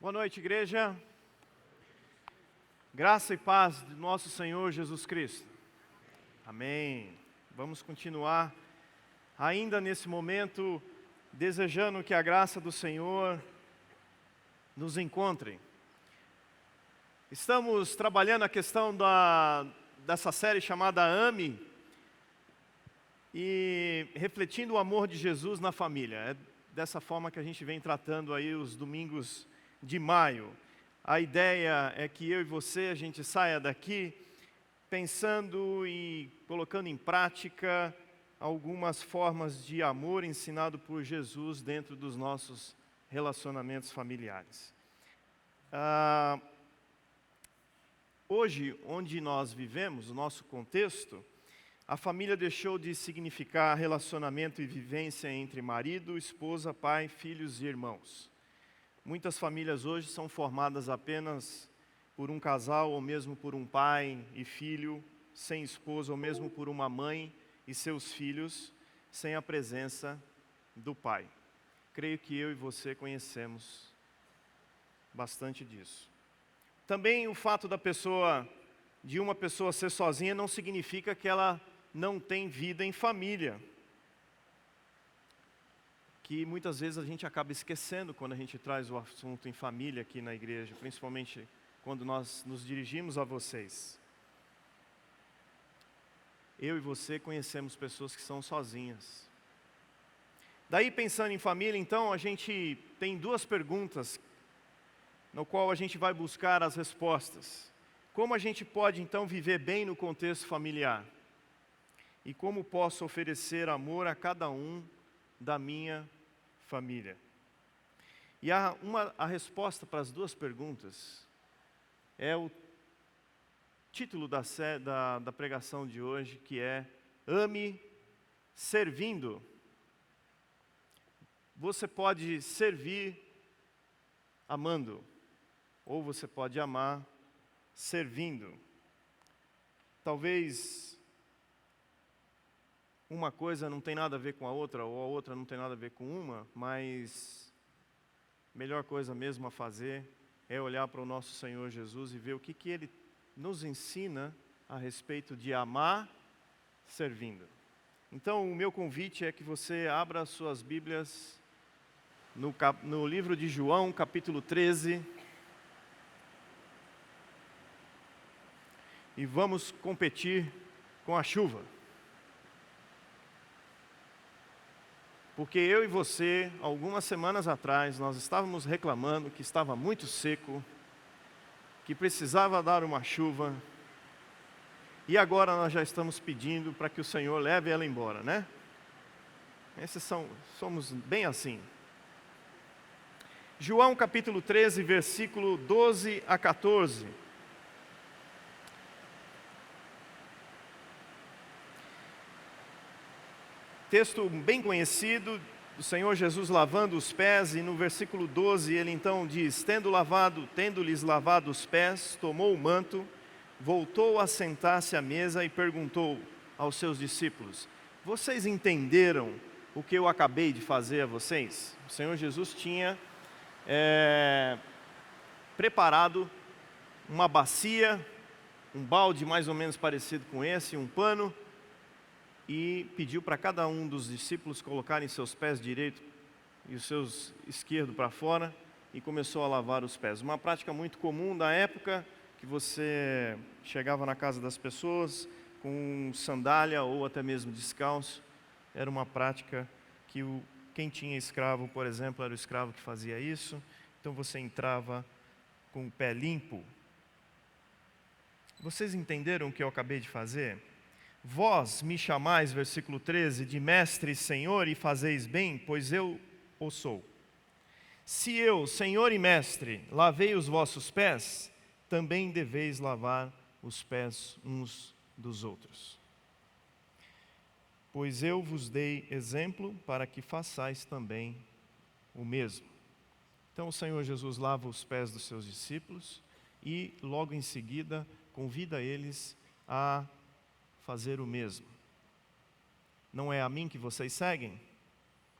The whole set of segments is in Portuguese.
Boa noite, igreja. Graça e paz do nosso Senhor Jesus Cristo. Amém. Vamos continuar ainda nesse momento, desejando que a graça do Senhor nos encontre. Estamos trabalhando a questão dessa série chamada Ame e refletindo o amor de Jesus na família. É dessa forma que a gente vem tratando aí os domingos de maio. A ideia é que eu e você, a gente saia daqui pensando e colocando em prática algumas formas de amor ensinado por Jesus dentro dos nossos relacionamentos familiares. Hoje, onde nós vivemos, o nosso contexto, a família deixou de significar relacionamento e vivência entre marido, esposa, pai, filhos e irmãos. Muitas famílias hoje são formadas apenas por um casal, ou mesmo por um pai e filho, sem esposa, ou mesmo por uma mãe e seus filhos, sem a presença do pai. Creio que eu e você conhecemos bastante disso. Também o fato de uma pessoa ser sozinha não significa que ela não tem vida em família. Que muitas vezes a gente acaba esquecendo quando a gente traz o assunto em família aqui na igreja, principalmente quando nós nos dirigimos a vocês. Eu e você conhecemos pessoas que são sozinhas. Daí, pensando em família, então, a gente tem duas perguntas no qual a gente vai buscar as respostas. Como a gente pode, então, viver bem no contexto familiar? E como posso oferecer amor a cada um da minha família? E a resposta para as duas perguntas é o título da pregação de hoje, que é Ame servindo. Você pode servir amando, ou você pode amar servindo. Talvez uma coisa não tem nada a ver com a outra, ou a outra não tem nada a ver com uma, mas a melhor coisa mesmo a fazer é olhar para o nosso Senhor Jesus e ver o que Ele nos ensina a respeito de amar servindo. Então, o meu convite é que você abra as suas Bíblias no livro de João, capítulo 13, e vamos competir com a chuva. Porque eu e você, algumas semanas atrás, nós estávamos reclamando que estava muito seco, que precisava dar uma chuva, e agora nós já estamos pedindo para que o Senhor leve ela embora, né? Somos bem assim. João capítulo 13, versículo 12 a 14. Texto bem conhecido, do Senhor Jesus lavando os pés, e no versículo 12 ele então diz: tendo-lhes lavado os pés, tomou o manto, voltou a sentar-se à mesa e perguntou aos seus discípulos: vocês entenderam o que eu acabei de fazer a vocês? O Senhor Jesus tinha preparado uma bacia, um balde mais ou menos parecido com esse, um pano, e pediu para cada um dos discípulos colocarem seus pés direito e os seus esquerdo para fora, e começou a lavar os pés. Uma prática muito comum da época, que você chegava na casa das pessoas com sandália ou até mesmo descalço. Era uma prática que quem tinha escravo, por exemplo, era o escravo que fazia isso. Então você entrava com o pé limpo. Vocês entenderam o que eu acabei de fazer? Vós me chamais, versículo 13, de mestre e senhor, e fazeis bem, pois eu o sou. Se eu, senhor e mestre, lavei os vossos pés, também deveis lavar os pés uns dos outros. Pois eu vos dei exemplo para que façais também o mesmo. Então o Senhor Jesus lava os pés dos seus discípulos e logo em seguida convida eles a fazer o mesmo. Não é a mim que vocês seguem?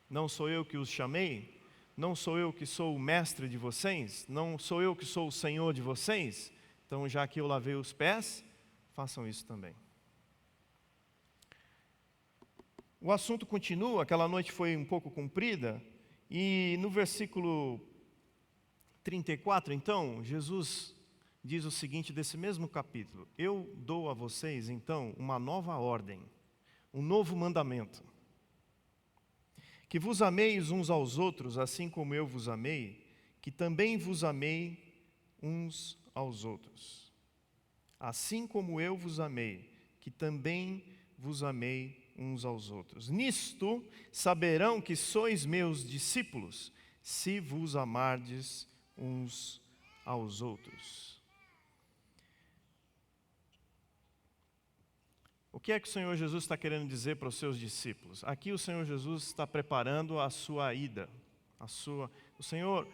Não sou eu que os chamei? Não sou eu que sou o mestre de vocês? Não sou eu que sou o Senhor de vocês? Então, já que eu lavei os pés, façam isso também. O assunto continua, aquela noite foi um pouco comprida, e no versículo 34, então, Jesus diz o seguinte desse mesmo capítulo: eu dou a vocês, então, uma nova ordem, um novo mandamento. Que vos ameis uns aos outros, assim como eu vos amei, que também vos amei uns aos outros. Assim como eu vos amei, que também vos amei uns aos outros. Nisto saberão que sois meus discípulos, se vos amardes uns aos outros. O que é que o Senhor Jesus está querendo dizer para os seus discípulos? Aqui o Senhor Jesus está preparando a sua ida. O Senhor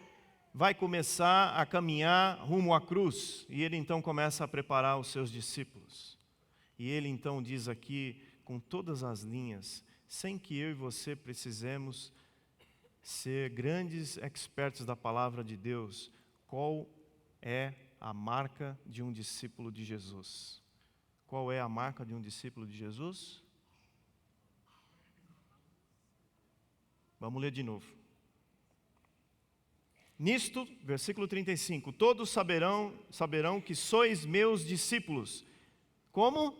vai começar a caminhar rumo à cruz, e Ele então começa a preparar os seus discípulos. E Ele então diz aqui, com todas as linhas, sem que eu e você precisemos ser grandes expertos da palavra de Deus, qual é a marca de um discípulo de Jesus? Qual é a marca de um discípulo de Jesus? Vamos ler de novo. Nisto, versículo 35, todos saberão que sois meus discípulos. Como?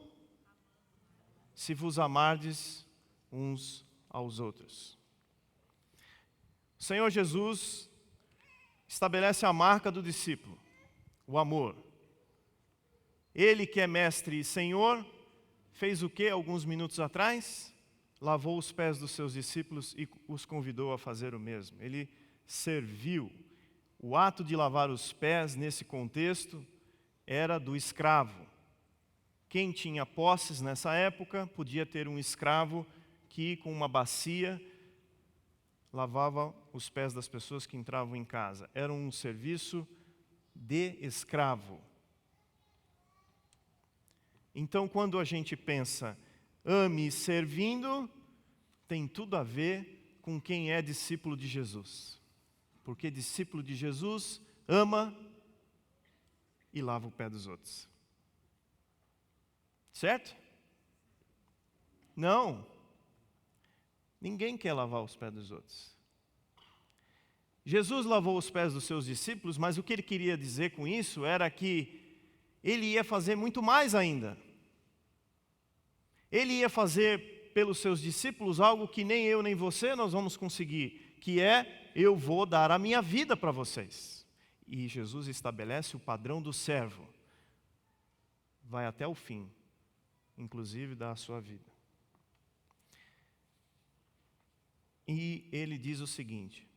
Se vos amardes uns aos outros. O Senhor Jesus estabelece a marca do discípulo, o amor. Ele que é mestre e Senhor, fez o que alguns minutos atrás? Lavou os pés dos seus discípulos e os convidou a fazer o mesmo. Ele serviu. O ato de lavar os pés, nesse contexto, era do escravo. Quem tinha posses nessa época, podia ter um escravo que, com uma bacia, lavava os pés das pessoas que entravam em casa. Era um serviço de escravo. Então, quando a gente pensa, ame servindo, tem tudo a ver com quem é discípulo de Jesus. Porque discípulo de Jesus ama e lava o pé dos outros. Certo? Não. Ninguém quer lavar os pés dos outros. Jesus lavou os pés dos seus discípulos, mas o que ele queria dizer com isso era que ele ia fazer muito mais ainda. Ele ia fazer pelos seus discípulos algo que nem eu nem você nós vamos conseguir, que é, eu vou dar a minha vida para vocês. E Jesus estabelece o padrão do servo. Vai até o fim, inclusive dá a sua vida. E ele diz o seguinte: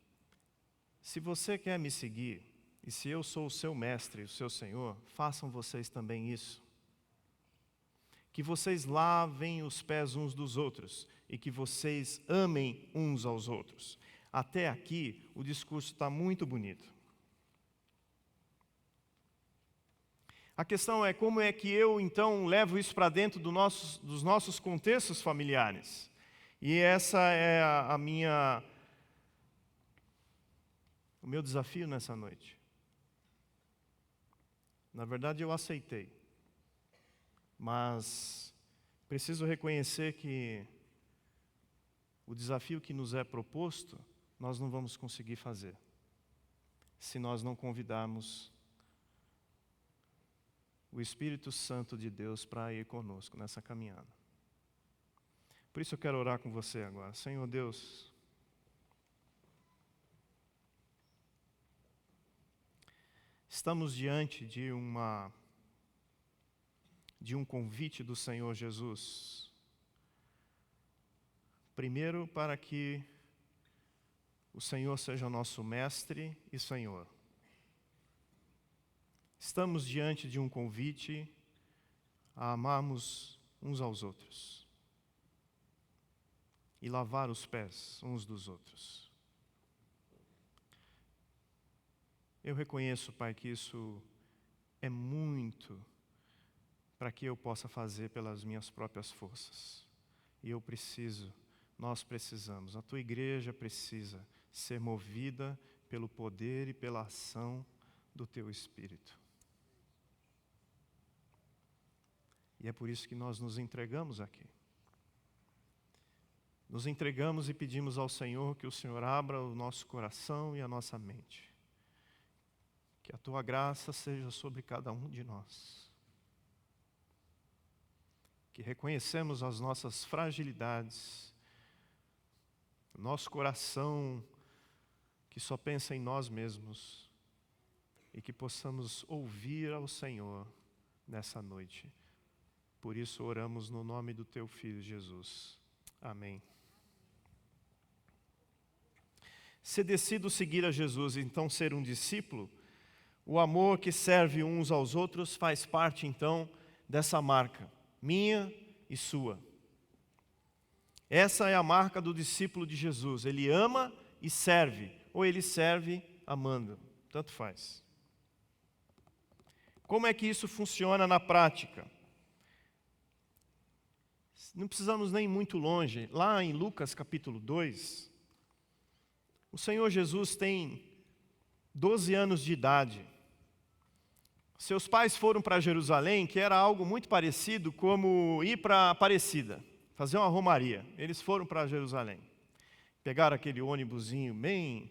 se você quer me seguir, e se eu sou o seu mestre, o seu Senhor, façam vocês também isso. Que vocês lavem os pés uns dos outros e que vocês amem uns aos outros. Até aqui, o discurso está muito bonito. A questão é como é que eu, então, levo isso para dentro dos nossos contextos familiares. E essa é o meu desafio nessa noite. Na verdade, eu aceitei. Mas preciso reconhecer que o desafio que nos é proposto, nós não vamos conseguir fazer, se nós não convidarmos o Espírito Santo de Deus para ir conosco nessa caminhada. Por isso eu quero orar com você agora. Senhor Deus, estamos diante de um convite do Senhor Jesus. Primeiro, para que o Senhor seja nosso mestre e Senhor. Estamos diante de um convite a amarmos uns aos outros e lavar os pés uns dos outros. Eu reconheço, Pai, que isso é muito para que eu possa fazer pelas minhas próprias forças. E nós precisamos, a tua igreja precisa ser movida pelo poder e pela ação do Teu Espírito. E é por isso que nós nos entregamos aqui. Nos entregamos e pedimos ao Senhor que o Senhor abra o nosso coração e a nossa mente. Que a Tua graça seja sobre cada um de nós. Que reconhecemos as nossas fragilidades, o nosso coração que só pensa em nós mesmos, e que possamos ouvir ao Senhor nessa noite. Por isso oramos no nome do Teu Filho Jesus. Amém. Se decido seguir a Jesus, então ser um discípulo, o amor que serve uns aos outros faz parte então dessa marca, minha e sua. Essa é a marca do discípulo de Jesus. Ele ama e serve, ou ele serve amando, tanto faz. Como é que isso funciona na prática? Não precisamos nem ir muito longe. Lá em Lucas capítulo 2, o Senhor Jesus tem 12 anos de idade. Seus pais foram para Jerusalém, que era algo muito parecido como ir para Aparecida, fazer uma romaria. Eles foram para Jerusalém. Pegaram aquele ônibusinho bem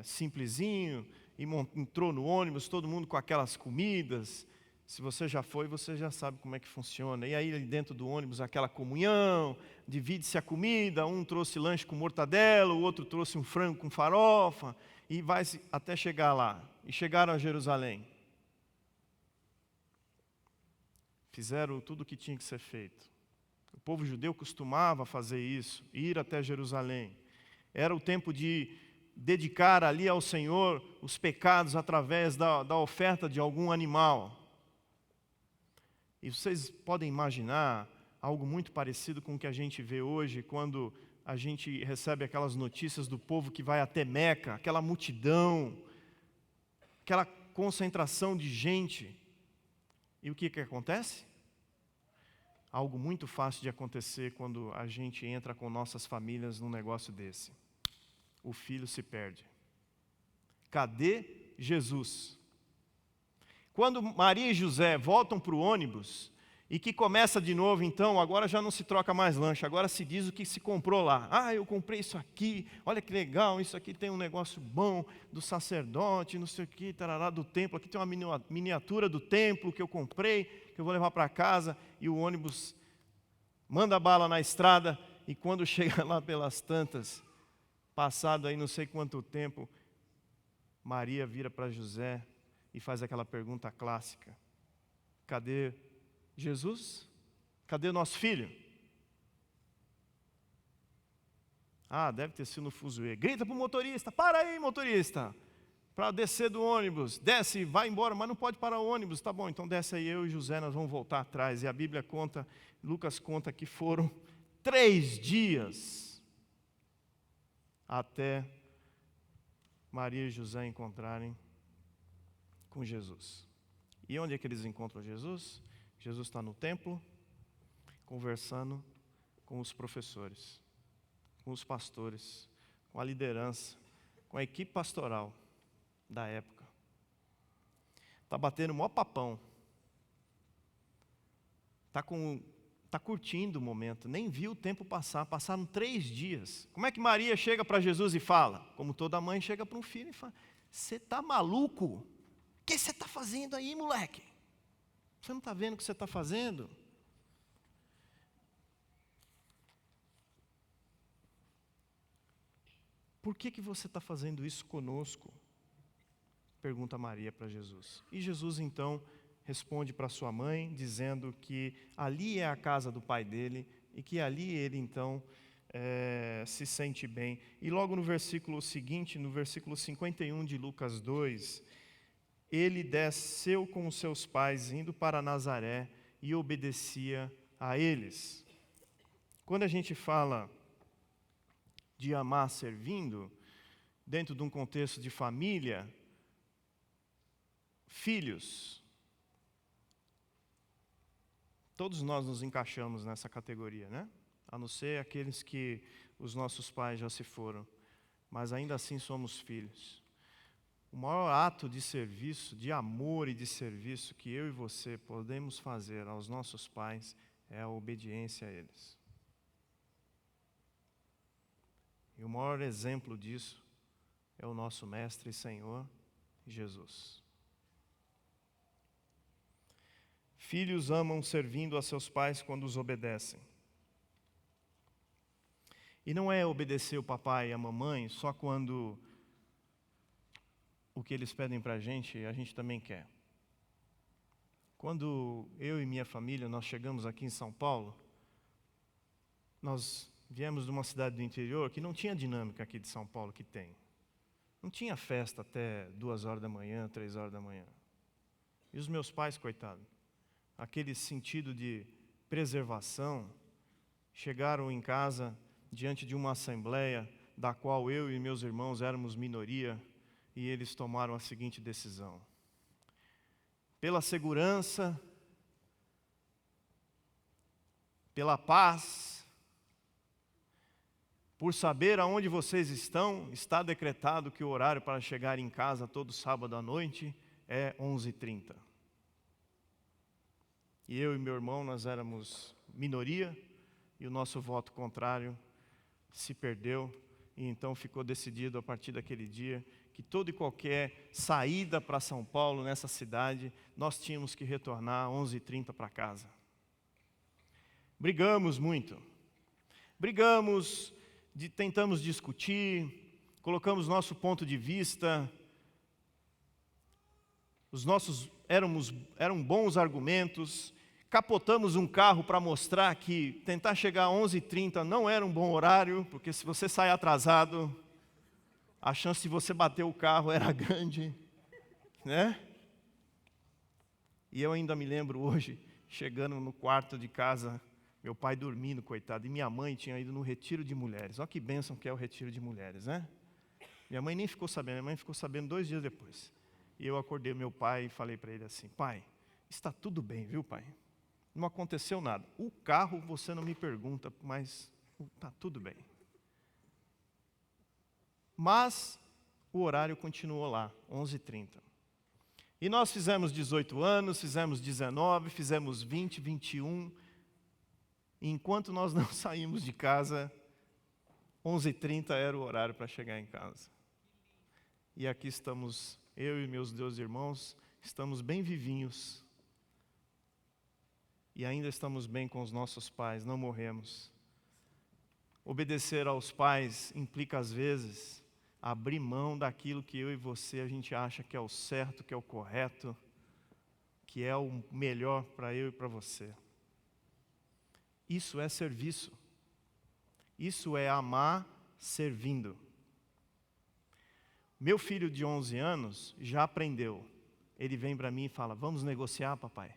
simplesinho, e entrou no ônibus, todo mundo com aquelas comidas. Se você já foi, você já sabe como é que funciona. E aí dentro do ônibus aquela comunhão, divide-se a comida, um trouxe lanche com mortadela, o outro trouxe um frango com farofa, e vai até chegar lá. E chegaram a Jerusalém. Fizeram tudo o que tinha que ser feito. O povo judeu costumava fazer isso, ir até Jerusalém. Era o tempo de dedicar ali ao Senhor os pecados através da oferta de algum animal. E vocês podem imaginar algo muito parecido com o que a gente vê hoje, quando a gente recebe aquelas notícias do povo que vai até Meca, aquela multidão, aquela concentração de gente. E o que acontece? Algo muito fácil de acontecer quando a gente entra com nossas famílias num negócio desse. O filho se perde. Cadê Jesus? Quando Maria e José voltam para o ônibus, e que começa de novo, então, agora já não se troca mais lanche, agora se diz o que se comprou lá. Ah, eu comprei isso aqui, olha que legal, isso aqui tem um negócio bom do sacerdote, não sei o que, tarará, do templo, aqui tem uma miniatura do templo que eu comprei, que eu vou levar para casa, e o ônibus manda bala na estrada, e quando chega lá pelas tantas, passado aí não sei quanto tempo, Maria vira para José e faz aquela pergunta clássica: cadê Jesus? Cadê o nosso filho? Ah, deve ter sido no fuzuê. Grita para o motorista: para aí, motorista, para descer do ônibus. Desce, vai embora, mas não pode parar o ônibus. Tá bom, então desce aí, eu e José, nós vamos voltar atrás. E a Bíblia conta, Lucas conta que foram 3 dias até Maria e José encontrarem com Jesus. E onde é que eles encontram Jesus? Jesus está no templo, conversando com os professores, com os pastores, com a liderança, com a equipe pastoral da época. Está batendo o maior papão. Está curtindo o momento, nem viu o tempo passar, passaram 3 dias. Como é que Maria chega para Jesus e fala? Como toda mãe chega para um filho e fala: você está maluco? O que você está fazendo aí, moleque? Você não está vendo o que você está fazendo? Por que você está fazendo isso conosco? Pergunta Maria para Jesus. E Jesus então responde para sua mãe, dizendo que ali é a casa do pai dele, e que ali ele então se sente bem. E logo no versículo seguinte, no versículo 51 de Lucas 2, ele desceu com os seus pais, indo para Nazaré, e obedecia a eles. Quando a gente fala de amar servindo, dentro de um contexto de família, filhos, todos nós nos encaixamos nessa categoria, né? A não ser aqueles que os nossos pais já se foram. mas ainda assim somos filhos. O maior ato de serviço, de amor e de serviço que eu e você podemos fazer aos nossos pais é a obediência a eles. E o maior exemplo disso é o nosso Mestre e Senhor, Jesus. Filhos amam servindo a seus pais quando os obedecem. E não é obedecer o papai e a mamãe só quando o que eles pedem para a gente também quer. Quando eu e minha família, nós chegamos aqui em São Paulo, nós viemos de uma cidade do interior que não tinha a dinâmica aqui de São Paulo que tem. Não tinha festa até 2 horas da manhã, 3 horas da manhã. E os meus pais, coitados, aquele sentido de preservação, chegaram em casa diante de uma assembleia da qual eu e meus irmãos éramos minoria, e eles tomaram a seguinte decisão: pela segurança, pela paz, por saber aonde vocês estão, está decretado que o horário para chegar em casa todo sábado à noite é 11h30. E eu e meu irmão, nós éramos minoria, e o nosso voto contrário se perdeu, e então ficou decidido a partir daquele dia que toda e qualquer saída para São Paulo, nessa cidade, nós tínhamos que retornar 11h30 para casa. Brigamos muito. Tentamos discutir, colocamos nosso ponto de vista, eram bons argumentos, capotamos um carro para mostrar que tentar chegar a 11h30 não era um bom horário, porque se você sair atrasado, a chance de você bater o carro era grande, né? E eu ainda me lembro hoje, chegando no quarto de casa, meu pai dormindo, coitado, e minha mãe tinha ido no retiro de mulheres. Olha que bênção que é o retiro de mulheres, né? Minha mãe nem ficou sabendo, minha mãe ficou sabendo 2 dias depois. E eu acordei meu pai e falei para ele assim: pai, está tudo bem, viu, pai? Não aconteceu nada. O carro você não me pergunta, mas está tudo bem. Mas o horário continuou lá, 11h30. E nós fizemos 18 anos, fizemos 19, fizemos 20, 21. E enquanto nós não saímos de casa, 11h30 era o horário para chegar em casa. E aqui estamos, eu e meus 2 irmãos, estamos bem vivinhos. E ainda estamos bem com os nossos pais, não morremos. Obedecer aos pais implica, às vezes, abrir mão daquilo que eu e você, a gente acha que é o certo, que é o correto, que é o melhor para eu e para você. Isso é serviço. Isso é amar servindo. Meu filho de 11 anos já aprendeu. Ele vem para mim e fala: vamos negociar, papai?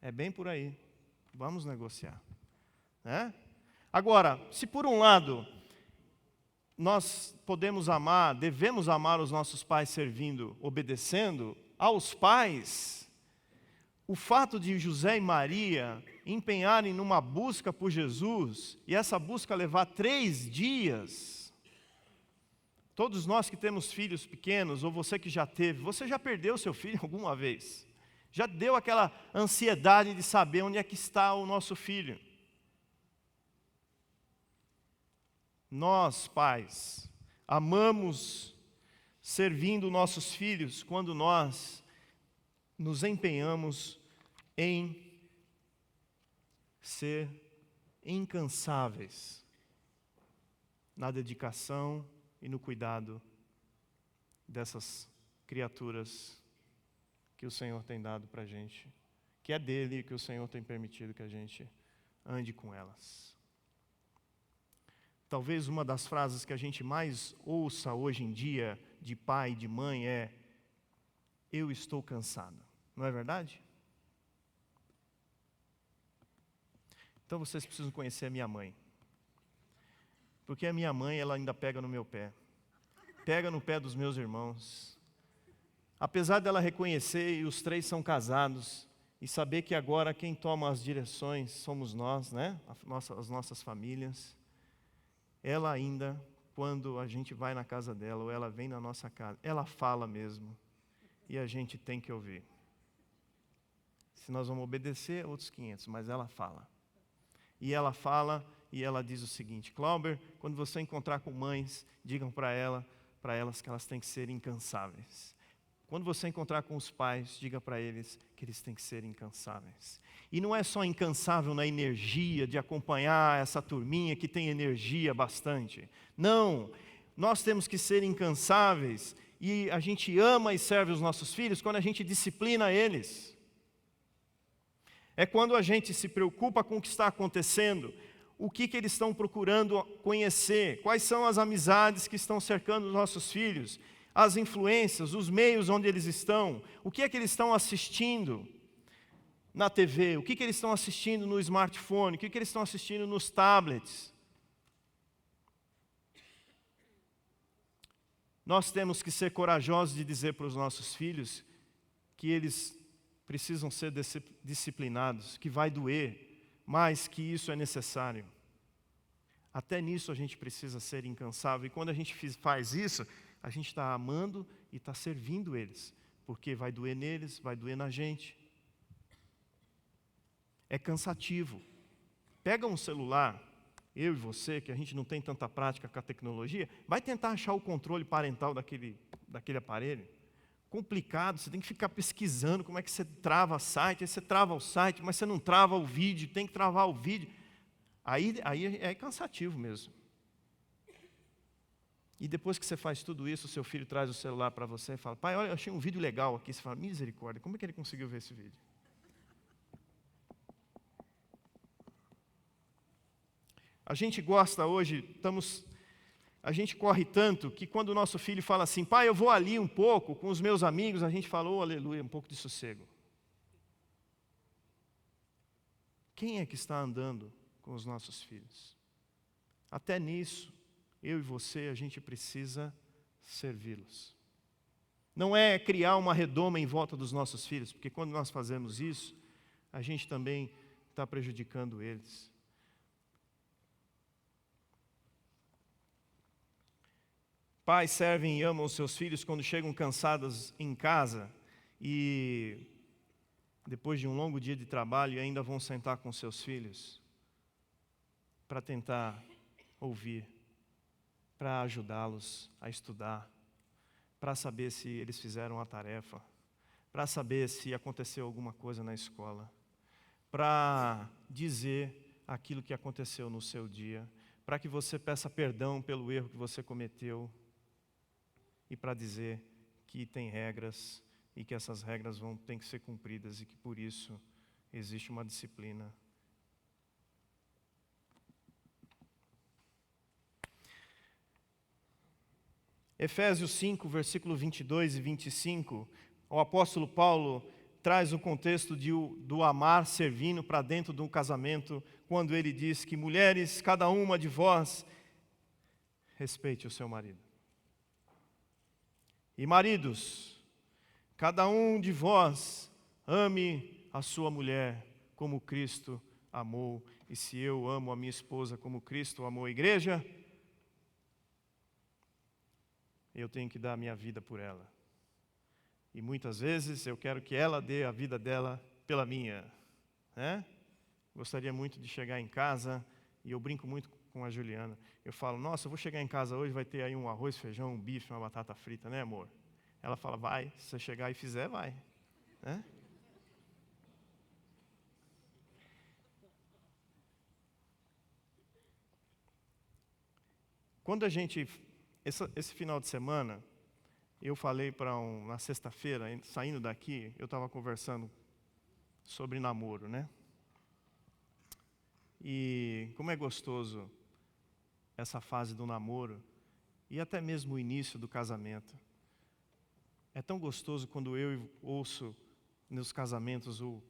É bem por aí. Vamos negociar. Né? Agora, se por um lado nós podemos amar, devemos amar os nossos pais servindo, obedecendo aos pais, o fato de José e Maria empenharem numa busca por Jesus, e essa busca levar 3 dias, todos nós que temos filhos pequenos, ou você que já teve, você já perdeu seu filho alguma vez? Já deu aquela ansiedade de saber onde é que está o nosso filho? Nós, pais, amamos servindo nossos filhos quando nós nos empenhamos em ser incansáveis na dedicação e no cuidado dessas criaturas que o Senhor tem dado para a gente, que é dele e que o Senhor tem permitido que a gente ande com elas. Talvez uma das frases que a gente mais ouça hoje em dia de pai e de mãe é: eu estou cansado. Não é verdade? Então vocês precisam conhecer a minha mãe. Porque a minha mãe, ela ainda pega no meu pé. Pega no pé dos meus irmãos. Apesar dela reconhecer, e os 3 são casados, e saber que agora quem toma as direções somos nós, né? As nossas famílias. ela ainda, quando a gente vai na casa dela, ou ela vem na nossa casa, ela fala mesmo, e a gente tem que ouvir. Se nós vamos obedecer, outros 500, mas ela fala. E ela fala, e ela diz o seguinte: Clauber, quando você encontrar com mães, digam para elas que elas têm que ser incansáveis. Quando você encontrar com os pais, diga para eles que eles têm que ser incansáveis. E não é só incansável na energia de acompanhar essa turminha que tem energia bastante. Não, nós temos que ser incansáveis, e a gente ama e serve os nossos filhos quando a gente disciplina eles. É quando a gente se preocupa com o que está acontecendo, o que eles estão procurando conhecer, quais são as amizades que estão cercando os nossos filhos, as influências, os meios onde eles estão, o que é que eles estão assistindo na TV, o que eles estão assistindo no smartphone, o que eles estão assistindo nos tablets. Nós temos que ser corajosos de dizer para os nossos filhos que eles precisam ser disciplinados, que vai doer, mas que isso é necessário. Até nisso a gente precisa ser incansável, e quando a gente faz isso, a gente está amando e está servindo eles, porque vai doer neles, vai doer na gente. É cansativo. Pega um celular, eu e você, que a gente não tem tanta prática com a tecnologia, vai tentar achar o controle parental daquele aparelho. Complicado, você tem que ficar pesquisando como é que você trava site, aí você trava o site, mas você não trava o vídeo, tem que travar o vídeo. Aí é cansativo mesmo. E depois que você faz tudo isso, o seu filho traz o celular para você e fala: pai, olha, eu achei um vídeo legal aqui. Você fala: misericórdia, como é que ele conseguiu ver esse vídeo? A gente gosta hoje, a gente corre tanto que quando o nosso filho fala assim: pai, eu vou ali um pouco com os meus amigos, a gente fala: oh, aleluia, um pouco de sossego. Quem é que está andando com os nossos filhos? Até nisso, eu e você, a gente precisa servi-los. Não é criar uma redoma em volta dos nossos filhos, porque quando nós fazemos isso, a gente também está prejudicando eles. Pais servem e amam os seus filhos quando chegam cansados em casa e, depois de um longo dia de trabalho, ainda vão sentar com seus filhos para tentar ouvir, para ajudá-los a estudar, para saber se eles fizeram a tarefa, para saber se aconteceu alguma coisa na escola, para dizer aquilo que aconteceu no seu dia, para que você peça perdão pelo erro que você cometeu, e para dizer que tem regras e que essas regras têm que ser cumpridas e que por isso existe uma disciplina. Efésios 5, versículo 22 e 25, o apóstolo Paulo traz o contexto do amar servindo para dentro de um casamento, quando ele diz que: mulheres, cada uma de vós, respeite o seu marido. E maridos, cada um de vós ame a sua mulher como Cristo amou. E se eu amo a minha esposa como Cristo amou a igreja, eu tenho que dar a minha vida por ela. E muitas vezes eu quero que ela dê a vida dela pela minha. Né? Gostaria muito de chegar em casa, e eu brinco muito com a Juliana. Eu falo: nossa, eu vou chegar em casa hoje, vai ter aí um arroz, feijão, um bife, uma batata frita, né, amor? Ela fala: vai, se você chegar e fizer, vai. Né? Quando a gente, esse final de semana, eu falei na sexta-feira, saindo daqui, eu estava conversando sobre namoro, né? E como é gostoso essa fase do namoro, e até mesmo o início do casamento. É tão gostoso quando eu ouço nos casamentos o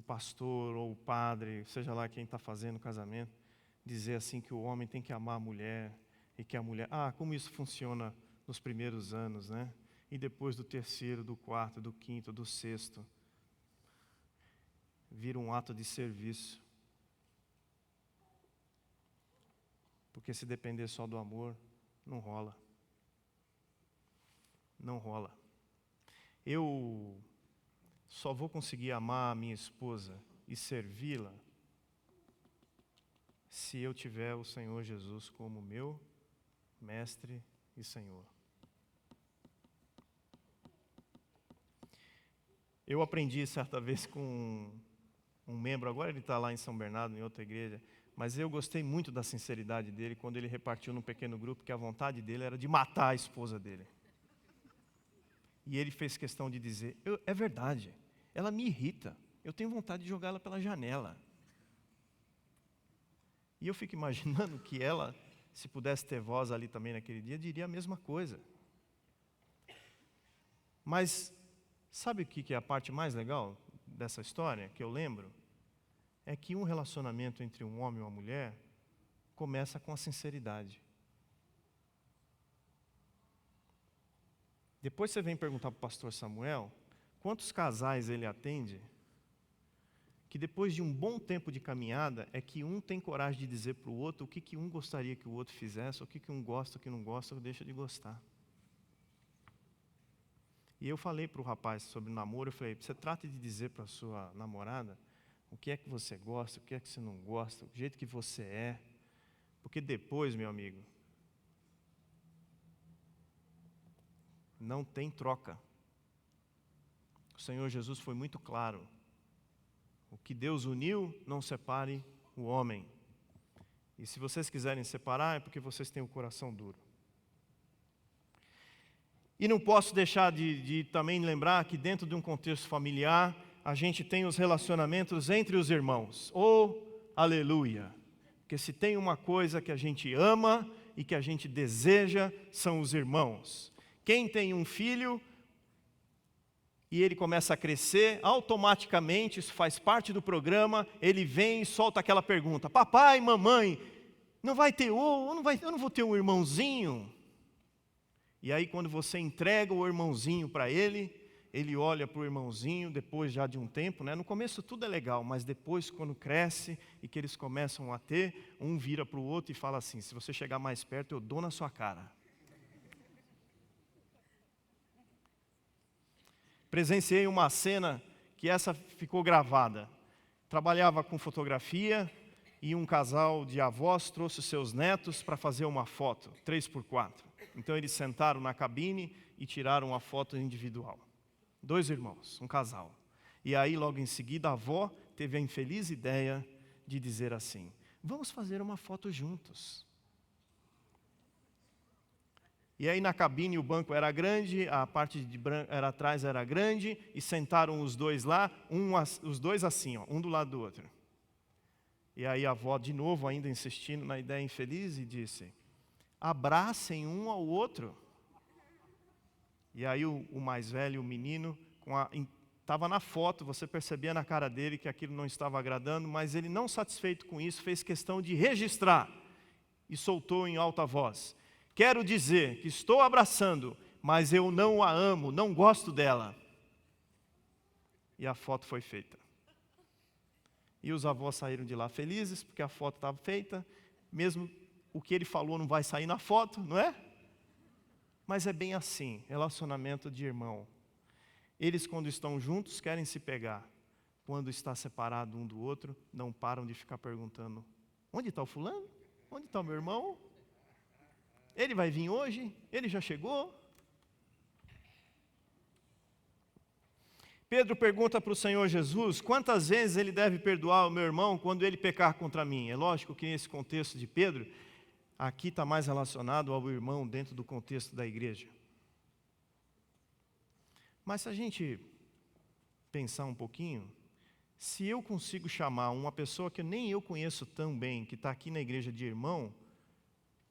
pastor ou o padre, seja lá quem está fazendo o casamento, dizer assim que o homem tem que amar a mulher, e que a mulher... como isso funciona nos primeiros anos, né? E depois do terceiro, do quarto, do quinto, do sexto, vira um ato de serviço. Porque se depender só do amor, não rola. Não rola. Eu só vou conseguir amar a minha esposa e servi-la se eu tiver o Senhor Jesus como meu mestre e Senhor. Eu aprendi certa vez com um membro, agora ele está lá em São Bernardo, em outra igreja, mas eu gostei muito da sinceridade dele quando ele repartiu num pequeno grupo que a vontade dele era de matar a esposa dele. E ele fez questão de dizer, é verdade, ela me irrita, eu tenho vontade de jogá-la pela janela. E eu fico imaginando que ela, se pudesse ter voz ali também naquele dia, diria a mesma coisa. Mas sabe o que é a parte mais legal dessa história, que eu lembro? É que um relacionamento entre um homem e uma mulher começa com a sinceridade. Depois você vem perguntar para o pastor Samuel, quantos casais ele atende, que depois de um bom tempo de caminhada, é que um tem coragem de dizer para o outro o que um gostaria que o outro fizesse, o que um gosta, o que não gosta, ou deixa de gostar. E eu falei para o rapaz sobre namoro, eu falei, você trata de dizer para a sua namorada o que é que você gosta, o que é que você não gosta, o jeito que você é, porque depois, meu amigo, não tem troca. O Senhor Jesus foi muito claro. O que Deus uniu, não separe o homem. E se vocês quiserem separar, é porque vocês têm o coração duro. E não posso deixar de também lembrar que dentro de um contexto familiar, a gente tem os relacionamentos entre os irmãos. Oh, aleluia! Porque se tem uma coisa que a gente ama e que a gente deseja, são os irmãos. Quem tem um filho e ele começa a crescer, automaticamente, isso faz parte do programa, ele vem e solta aquela pergunta, papai, mamãe, não vai ter eu não vou ter um irmãozinho? E aí quando você entrega o irmãozinho para ele olha para o irmãozinho, depois já de um tempo, né? No começo tudo é legal, mas depois quando cresce e que eles começam a ter, um vira para o outro e fala assim, se você chegar mais perto eu dou na sua cara. Presenciei uma cena que essa ficou gravada. Trabalhava com fotografia e um casal de avós trouxe seus netos para fazer uma foto, 3x4. Então eles sentaram na cabine e tiraram uma foto individual. 2 irmãos, um casal. E aí logo em seguida a avó teve a infeliz ideia de dizer assim, vamos fazer uma foto juntos. E aí na cabine o banco era grande, a parte de era atrás era grande, e sentaram os dois lá, os dois assim, ó, um do lado do outro. E aí a avó, de novo, ainda insistindo na ideia infeliz, e disse, abracem um ao outro. E aí o mais velho, o menino, estava na foto, você percebia na cara dele que aquilo não estava agradando, mas ele, não satisfeito com isso, fez questão de registrar, e soltou em alta voz, quero dizer que estou abraçando, mas eu não a amo, não gosto dela. E a foto foi feita. E os avós saíram de lá felizes, porque a foto estava feita, mesmo o que ele falou não vai sair na foto, não é? Mas é bem assim, relacionamento de irmão. Eles quando estão juntos querem se pegar. Quando está separado um do outro, não param de ficar perguntando, onde está o fulano? Onde está o meu irmão? Ele vai vir hoje? Ele já chegou? Pedro pergunta para o Senhor Jesus, quantas vezes ele deve perdoar o meu irmão quando ele pecar contra mim? É lógico que nesse contexto de Pedro, aqui está mais relacionado ao irmão dentro do contexto da igreja. Mas se a gente pensar um pouquinho, se eu consigo chamar uma pessoa que nem eu conheço tão bem, que está aqui na igreja de irmão,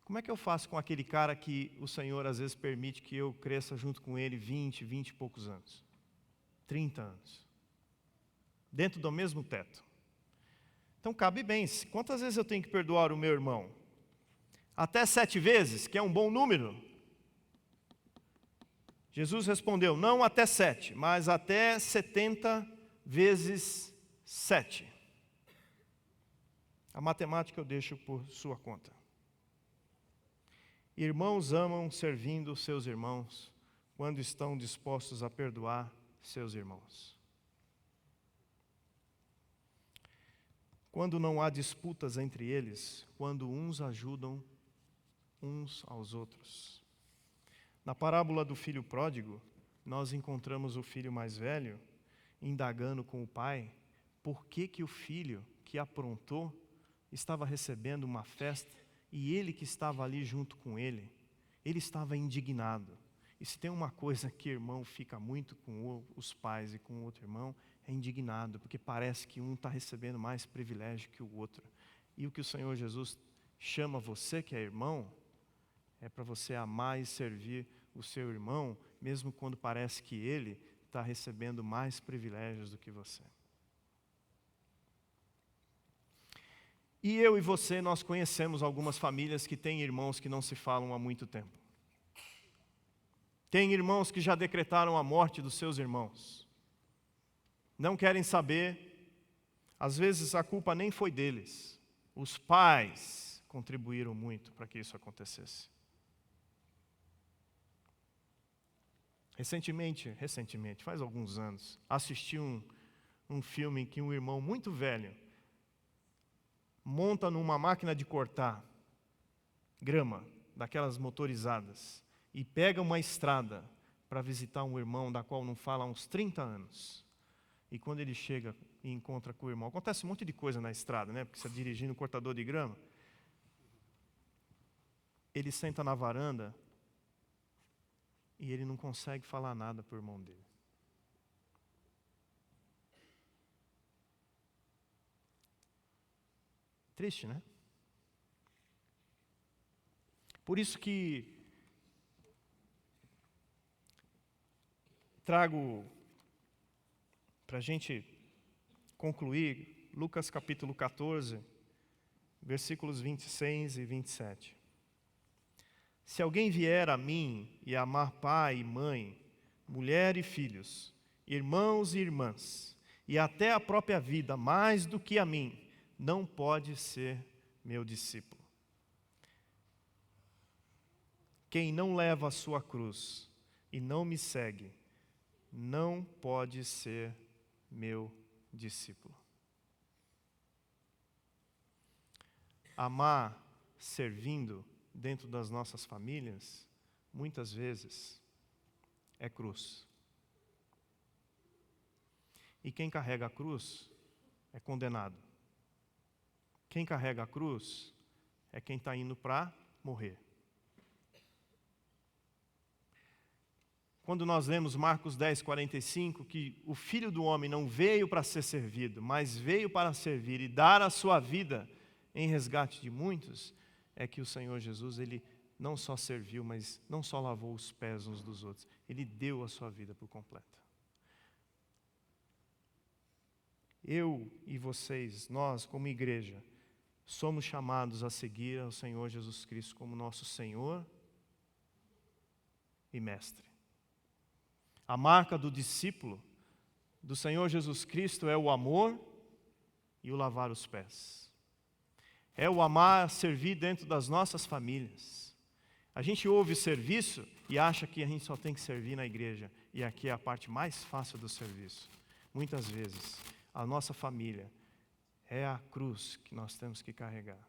como é que eu faço com aquele cara que o Senhor às vezes permite que eu cresça junto com ele 20 e poucos anos? 30 anos. Dentro do mesmo teto. Então cabe bem, quantas vezes eu tenho que perdoar o meu irmão? Até 7 vezes, que é um bom número. Jesus respondeu, não até 7, mas até 70 vezes 7. A matemática eu deixo por sua conta. Irmãos amam servindo seus irmãos quando estão dispostos a perdoar seus irmãos. Quando não há disputas entre eles, quando uns ajudam uns aos outros. Na parábola do filho pródigo, nós encontramos o filho mais velho indagando com o pai por que o filho que aprontou estava recebendo uma festa e ele que estava ali junto com ele estava indignado. E se tem uma coisa que irmão fica muito com os pais e com o outro irmão, é indignado, porque parece que um está recebendo mais privilégio que o outro. E o que o Senhor Jesus chama você, que é irmão, é para você amar e servir o seu irmão, mesmo quando parece que ele está recebendo mais privilégios do que você. E eu e você, nós conhecemos algumas famílias que têm irmãos que não se falam há muito tempo. Tem irmãos que já decretaram a morte dos seus irmãos. Não querem saber. Às vezes a culpa nem foi deles. Os pais contribuíram muito para que isso acontecesse. Recentemente, faz alguns anos, assisti um filme em que um irmão muito velho monta numa máquina de cortar grama, daquelas motorizadas, e pega uma estrada para visitar um irmão da qual não fala há uns 30 anos. E quando ele chega e encontra com o irmão, acontece um monte de coisa na estrada, né? Porque você está dirigindo um cortador de grama. Ele senta na varanda e ele não consegue falar nada para o irmão dele. Triste, né? Por isso que trago para a gente concluir Lucas capítulo 14, versículos 26 e 27. Se alguém vier a mim e amar pai e mãe, mulher e filhos, irmãos e irmãs, e até a própria vida mais do que a mim, não pode ser meu discípulo. Quem não leva a sua cruz e não me segue, não pode ser meu discípulo. Amar servindo dentro das nossas famílias, muitas vezes, é cruz. E quem carrega a cruz é condenado. Quem carrega a cruz é quem está indo para morrer. Quando nós lemos Marcos 10, 45, que o Filho do Homem não veio para ser servido, mas veio para servir e dar a sua vida em resgate de muitos, é que o Senhor Jesus, Ele não só serviu, mas não só lavou os pés uns dos outros, Ele deu a sua vida por completo. Eu e vocês, nós como igreja, somos chamados a seguir ao Senhor Jesus Cristo como nosso Senhor e Mestre. A marca do discípulo do Senhor Jesus Cristo é o amor e o lavar os pés. É o amar, servir dentro das nossas famílias. A gente ouve serviço e acha que a gente só tem que servir na igreja. E aqui é a parte mais fácil do serviço. Muitas vezes, a nossa família é a cruz que nós temos que carregar.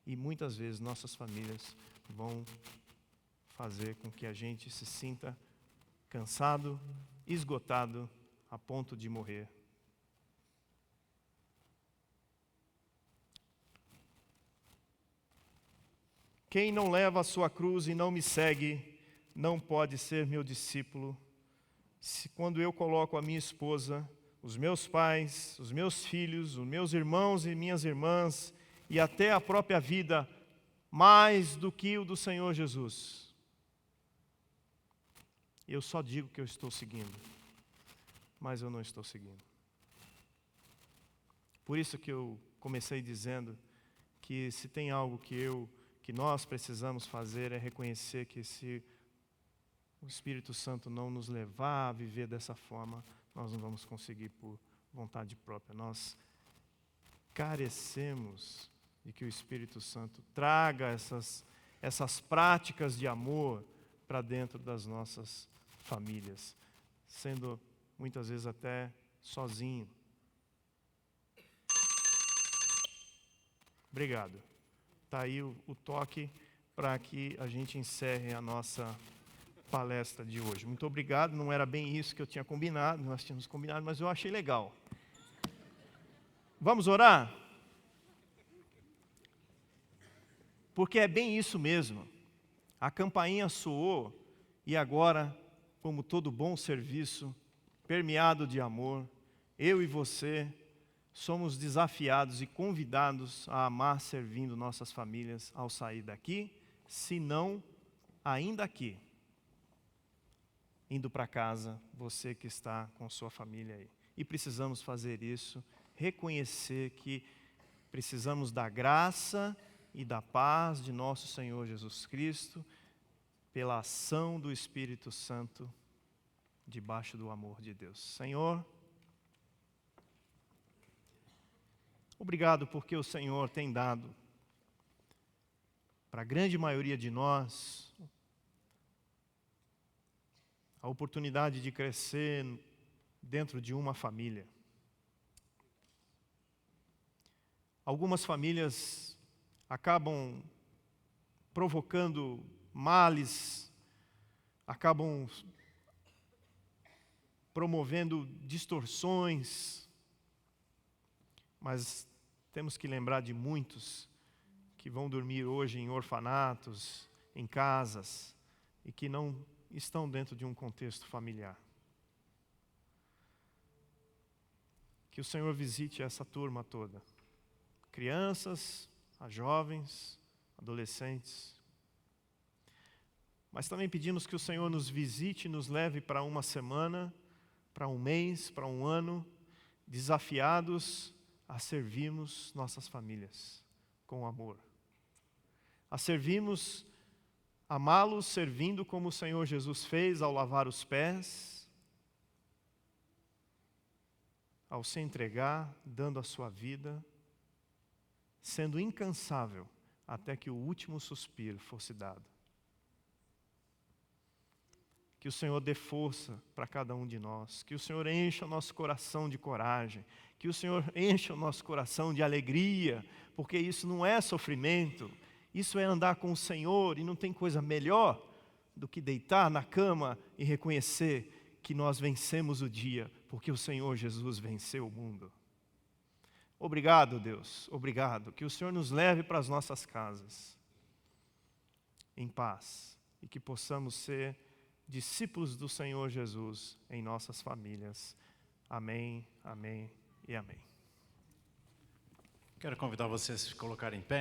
E muitas vezes nossas famílias vão fazer com que a gente se sinta cansado, esgotado, a ponto de morrer. Quem não leva a sua cruz e não me segue, não pode ser meu discípulo. Quando eu coloco a minha esposa, os meus pais, os meus filhos, os meus irmãos e minhas irmãs, e até a própria vida, mais do que o do Senhor Jesus, eu só digo que eu estou seguindo, mas eu não estou seguindo. Por isso que eu comecei dizendo que se tem algo que nós precisamos fazer é reconhecer que se o Espírito Santo não nos levar a viver dessa forma, nós não vamos conseguir por vontade própria. Nós carecemos de que o Espírito Santo traga essas práticas de amor para dentro das nossas famílias, sendo muitas vezes até sozinho. Obrigado. Está aí o toque para que a gente encerre a nossa palestra de hoje. Muito obrigado, não era bem isso que eu tinha combinado, nós tínhamos combinado, mas eu achei legal. Vamos orar? Porque é bem isso mesmo. A campainha soou e agora, como todo bom serviço, permeado de amor, eu e você somos desafiados e convidados a amar servindo nossas famílias ao sair daqui, se não ainda aqui, indo para casa, você que está com sua família aí. E precisamos fazer isso, reconhecer que precisamos da graça e da paz de nosso Senhor Jesus Cristo, pela ação do Espírito Santo, debaixo do amor de Deus. Senhor, obrigado porque o Senhor tem dado para a grande maioria de nós a oportunidade de crescer dentro de uma família. Algumas famílias acabam provocando males, acabam promovendo distorções, mas temos que lembrar de muitos que vão dormir hoje em orfanatos, em casas, e que não estão dentro de um contexto familiar. Que o Senhor visite essa turma toda, crianças, a jovens, adolescentes. Mas também pedimos que o Senhor nos visite e nos leve para uma semana, para um mês, para um ano, desafiados a servirmos nossas famílias com amor. A servirmos, amá-los servindo como o Senhor Jesus fez ao lavar os pés, ao se entregar, dando a sua vida, sendo incansável até que o último suspiro fosse dado. Que o Senhor dê força para cada um de nós, que o Senhor encha o nosso coração de coragem, que o Senhor encha o nosso coração de alegria, porque isso não é sofrimento, isso é andar com o Senhor, e não tem coisa melhor do que deitar na cama e reconhecer que nós vencemos o dia, porque o Senhor Jesus venceu o mundo. Obrigado, Deus, obrigado, que o Senhor nos leve para as nossas casas, em paz, e que possamos ser discípulos do Senhor Jesus em nossas famílias. Amém, amém e amém. Quero convidar vocês a se colocarem em pé.